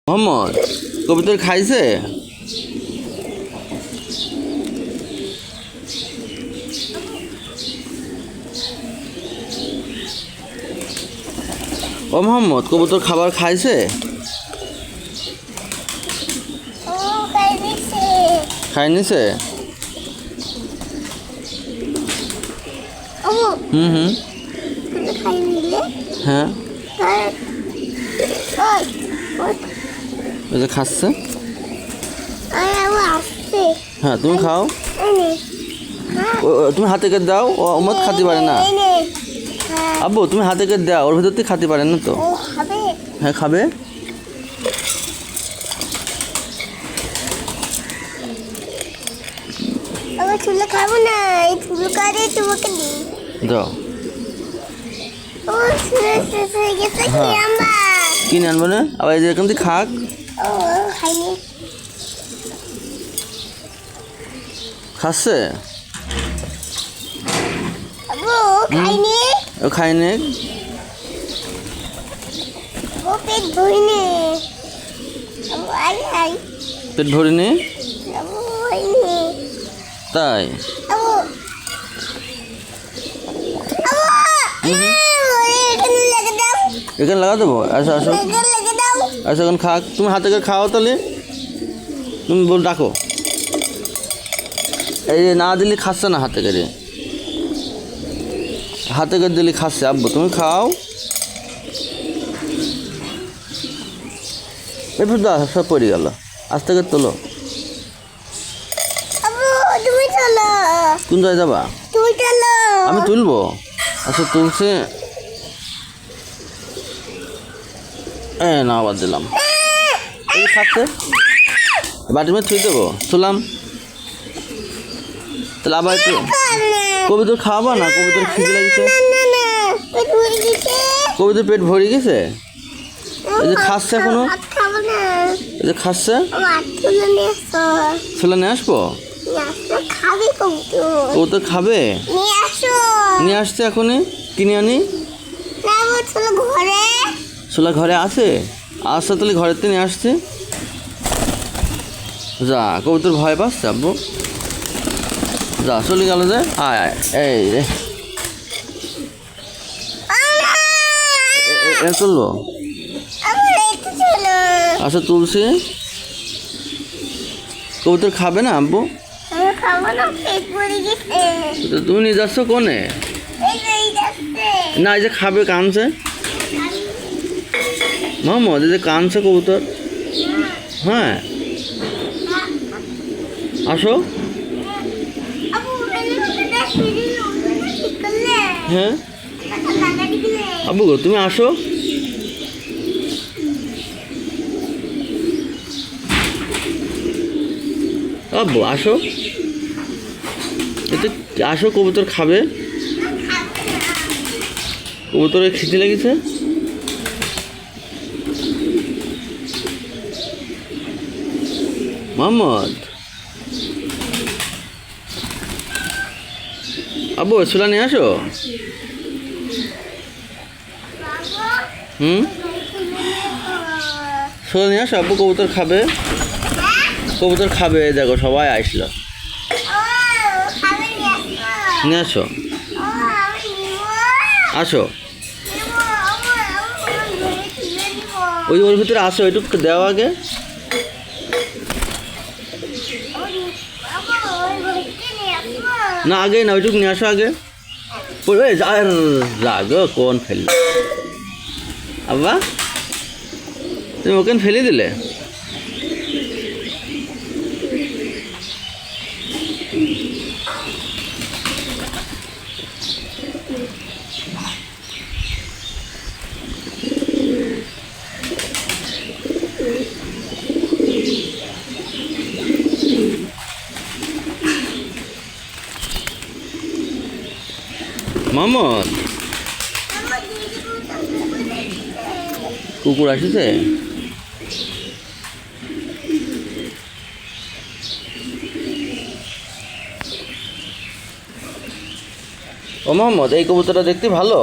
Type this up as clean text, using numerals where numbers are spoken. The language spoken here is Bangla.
মোহাম্মদ কবুতর খাইছে? ও মোহাম্মদ কবুতর খাবার খাইছে? খাই নিছে? হুম হ্যাঁ ওই যে খাচ্ছে। হ্যাঁ তুমি খাও, তুমি হাতে কেটে দাও, ও মত খাতে পারে না। আব্বু তুমি হাতে কেটে দাও, ওর ভিতর থেকে খাতে পারে না তো। হ্যাঁ খাবে। খাবো না, এই ফুল কাটে তোমাকে দিই দাও। ও শেষ হয়ে গেছে, কিনে আনবো না, আবার এই যে এখান থেকে খাক। ও খাইনি, খাচ্ছে? আব্বু খাইনি, ও খাইনি, ও পেট ভরিনি, আব্বু আই পেট ভরিনি আব্বু হয়নি, তাই? আব্বু এখানে লেগে দাও, এখানে লাগা দেবো। আসো আসো এখানে লেগে দাও। আসো, এখন খাক। তুমি হাতে করে খাও তাহলে, তুমি বল ডাকো। এই যে না দিলে খাচ্ছে না, হাতে করে দিলে খাচ্ছে। আব্বু তুমি খাও। এরপর দা সব পড়ে গেল, আস্তে করে তোলো। আব্বু তুমি চলো, কোন জায়গায় যাবা? তুমি চলো, আমি তুলবো। আচ্ছা তুলছে, না আবার দিলাম। এই খাচ্ছে, বাটির মধ্যে থুই দেবো। তুলাম, তাহলে আবার একটু কবিতর খাওয়াবা না? কবিতর খিদে লাগছে, কবিতর পেট ভরে গেছে। এই যে খাচ্ছে এখনো, এই যে খাচ্ছে। ছেলে নিয়ে আসবো, কবুতর খাবে। নিয়ে আসছে এখনই, কিনে আনি। ছোলা ঘরে আছে, আসছে তাহলে ঘরের থেকে নিয়ে আসছে। যা, কবুতর ভয় পাচ্ছে আব্বু, যা চলে গেল যে। আয় আয়, এই রে চললো। আচ্ছা তুলছি, কবুতর খাবে না আব্বু? তুমি নিয়ে যাচ্ছ কোনে? না এই যে খাবে, কানছে মোহাম্মদ, এই যে কানছে কবুতর। হ্যাঁ আসো। হ্যাঁ আব্বু গো তুমি আসো। আব্বু আসো, এতে আসো, কবুতর খাবে। কবুতরের খিদে লেগেছে। মোহাম্মদ আব্বু ছোলা নিয়ে আসো। ছোলা নিয়ে আসো আব্বু, কবুতর খাবে, কবুতর খাবে। দেখো সবাই আসলো, নিয়ে আসো, আসো। ওই ওর ভিতরে আসো, ওইটুকু দেও আগে। না আগে না, ওইটুকু নিয়ে আসো আগে। রাগো কোন ফেললে আব্বা, তুমি ওখানে ফেলে দিলে। মোহাম্মদ কুকুর আসিছে। ও মোহাম্মদ এই কবুতরটা দেখতে ভালো।